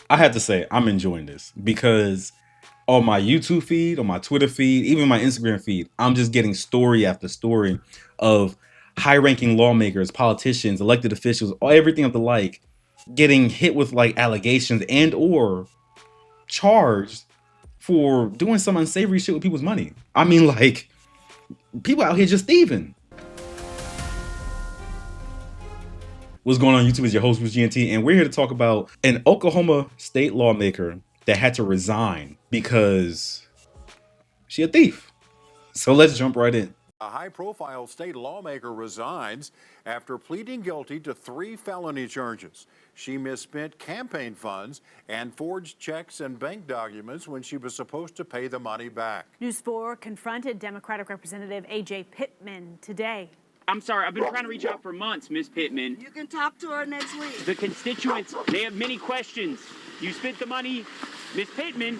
I have to say, I'm enjoying this because on my YouTube feed, on my Twitter feed, even my Instagram feed, I'm just getting story after story of high-ranking lawmakers, politicians, elected officials, everything of the like, getting hit with like allegations and or charged for doing some unsavory shit with people's money. I mean, like people out here just thieving. What's going on YouTube is your host, Bruce GNT, and we're here to talk about an Oklahoma state lawmaker that had to resign because she a thief. So let's jump right in. A high-profile state lawmaker resigns after pleading guilty to 3 felony charges. She misspent campaign funds and forged checks and bank documents when she was supposed to pay the money back. News 4 confronted Democratic Representative Ajay Pittman today. I'm sorry, I've been trying to reach out for months, Ms. Pittman. You can talk to her next week. The constituents, they have many questions. You spent the money, Ms. Pittman.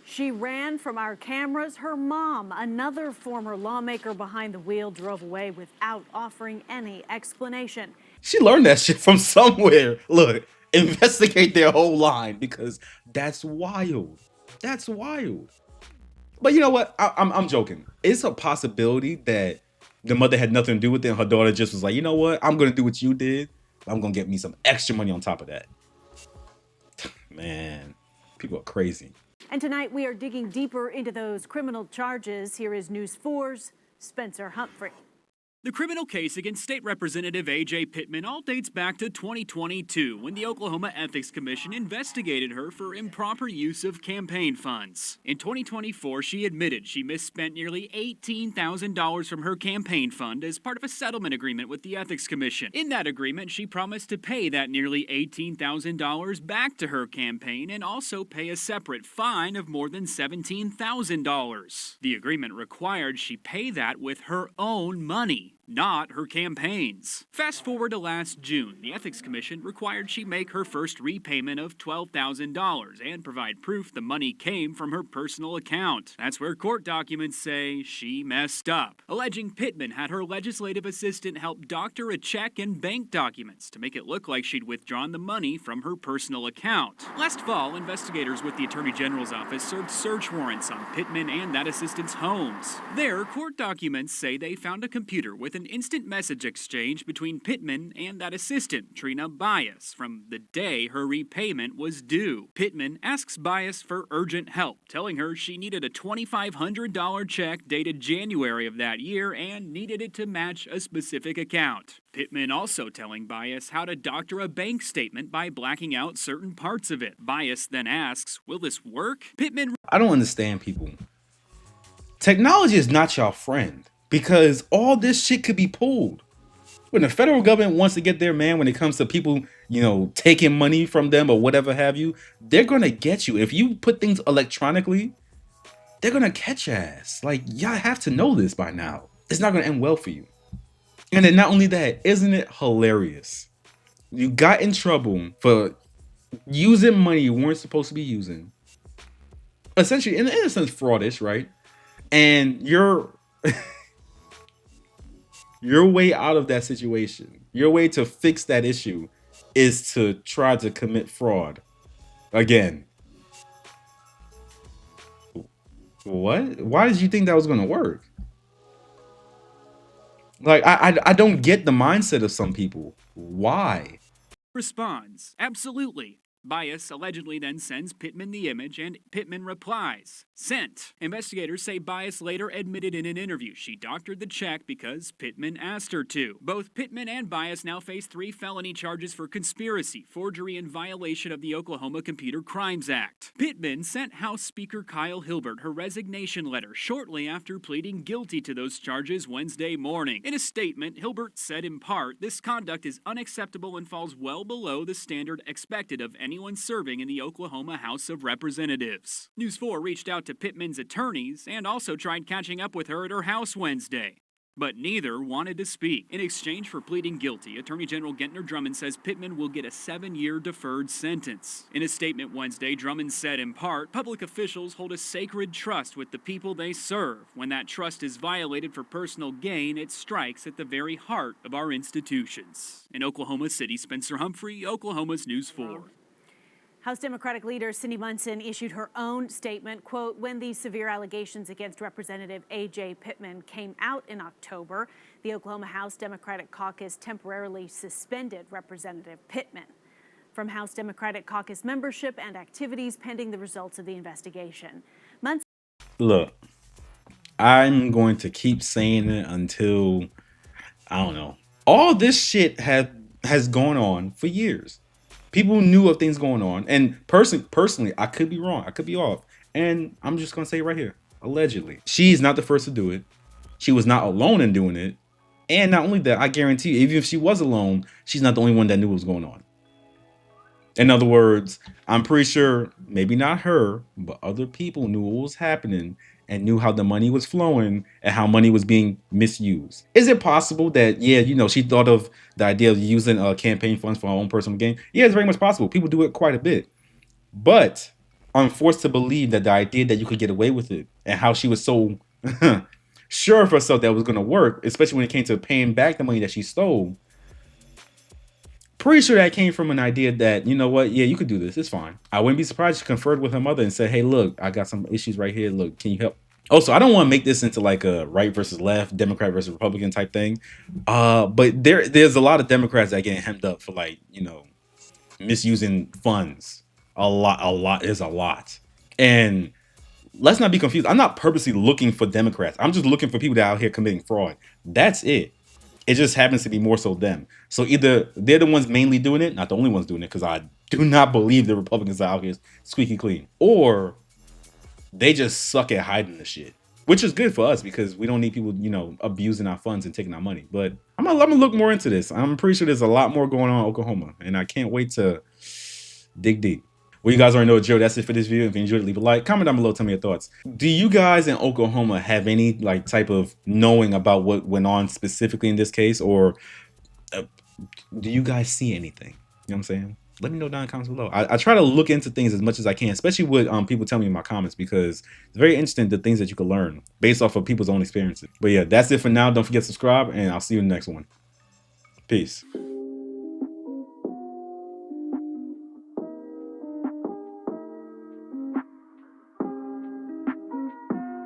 She ran from our cameras. Her mom, another former lawmaker behind the wheel, drove away without offering any explanation. She learned that shit from somewhere. Look, investigate their whole line because that's wild. That's wild. But you know what? I'm joking. It's a possibility that the mother had nothing to do with it, and her daughter just was like, you know what? I'm gonna do what you did. I'm gonna get me some extra money on top of that. Man, people are crazy. And tonight we are digging deeper into those criminal charges. Here is News 4's Spencer Humphrey. The criminal case against State Representative Ajay Pittman all dates back to 2022 when the Oklahoma Ethics Commission investigated her for improper use of campaign funds. In 2024, she admitted she misspent nearly $18,000 from her campaign fund as part of a settlement agreement with the Ethics Commission. In that agreement, she promised to pay that nearly $18,000 back to her campaign and also pay a separate fine of more than $17,000. The agreement required she pay that with her own money, not her campaign's. Fast forward to last June, the Ethics Commission required she make her first repayment of $12,000 and provide proof the money came from her personal account. That's where court documents say she messed up, alleging Pittman had her legislative assistant help doctor a check and bank documents to make it look like she'd withdrawn the money from her personal account. Last fall, investigators with the Attorney General's office served search warrants on Pittman and that assistant's homes. There, court documents say they found a computer with an instant message exchange between Pittman and that assistant, Trina Bias, from the day her repayment was due. Pittman asks Bias for urgent help, telling her she needed a $2,500 check dated January of that year and needed it to match a specific account. Pittman also telling Bias how to doctor a bank statement by blacking out certain parts of it. Bias then asks, will this work? Pittman... I don't understand people. Technology is not your friend because all this shit could be pulled. When the federal government wants to get their man when it comes to people, taking money from them or whatever have you, they're going to get you. If you put things electronically, they're going to catch your ass. Like, y'all have to know this by now. It's not going to end well for you. And then not only that, isn't it hilarious? You got in trouble for using money you weren't supposed to be using. Essentially, in a sense, fraudish, right? And your way out of that situation, your way to fix that issue is to try to commit fraud again. What? Why did you think that was going to work? Like, I don't get the mindset of some people. Why? responds, absolutely. Bias allegedly then sends Pittman the image, and Pittman replies, sent. Investigators say Bias later admitted in an interview she doctored the check because Pittman asked her to. Both Pittman and Bias now face 3 felony charges for conspiracy, forgery, and violation of the Oklahoma Computer Crimes Act. Pittman sent House Speaker Kyle Hilbert her resignation letter shortly after pleading guilty to those charges Wednesday morning. In a statement, Hilbert said in part, this conduct is unacceptable and falls well below the standard expected of anyone serving in the Oklahoma House of Representatives. News 4 reached out to Pittman's attorneys and also tried catching up with her at her house Wednesday, but neither wanted to speak. In exchange for pleading guilty, Attorney General Gentner Drummond says Pittman will get a 7-year deferred sentence. In a statement Wednesday, Drummond said in part, public officials hold a sacred trust with the people they serve. When that trust is violated for personal gain, it strikes at the very heart of our institutions. In Oklahoma City, Spencer Humphrey, Oklahoma's News 4. House Democratic leader Cindy Munson issued her own statement, quote, when these severe allegations against Representative Ajay Pittman came out in October, the Oklahoma House Democratic Caucus temporarily suspended Representative Pittman from House Democratic Caucus membership and activities pending the results of the investigation. Munson. Look, I'm going to keep saying it until, I don't know. All this shit has gone on for years. People knew of things going on, and personally, I could be wrong, I could be off, and I'm just gonna say right here, allegedly, she's not the first to do it. She was not alone in doing it, and not only that, I guarantee you, even if she was alone, she's not the only one that knew what was going on. In other words, I'm pretty sure maybe not her, but other people knew what was happening and knew how the money was flowing and how money was being misused. Is it possible that, yeah, you know, she thought of the idea of using campaign funds for her own personal gain? Yeah, it's very much possible. People do it quite a bit. But I'm forced to believe that the idea that you could get away with it and how she was so sure of herself that it was going to work, especially when it came to paying back the money that she stole, pretty sure that came from an idea that, you know what, yeah, you could do this, it's fine. I wouldn't be surprised if she conferred with her mother and said, hey, look, I got some issues right here, look, can you help? Also, I don't want to make this into like a right versus left, Democrat versus Republican type thing, but there's a lot of Democrats that get hemmed up for, like, you know, misusing funds. A lot is a lot. And let's not be confused, I'm not purposely looking for Democrats, I'm just looking for people that are out here committing fraud. That's it. It just happens to be more so them. So either they're the ones mainly doing it, not the only ones doing it, because I do not believe the Republicans are out here squeaky clean, or they just suck at hiding the shit, which is good for us because we don't need people, you know, abusing our funds and taking our money. But I'm gonna look more into this. I'm pretty sure there's a lot more going on in Oklahoma, and I can't wait to dig deep. Well, you guys already know, Joe, that's it for this video. If you enjoyed it, leave a like, comment down below, tell me your thoughts. Do you guys in Oklahoma have any like type of knowing about what went on specifically in this case, or do you guys see anything? You know what I'm saying? Let me know down in the comments below. I try to look into things as much as I can, especially with people telling me in my comments, because it's very interesting the things that you can learn based off of people's own experiences. But yeah, that's it for now. Don't forget to subscribe, and I'll see you in the next one. Peace.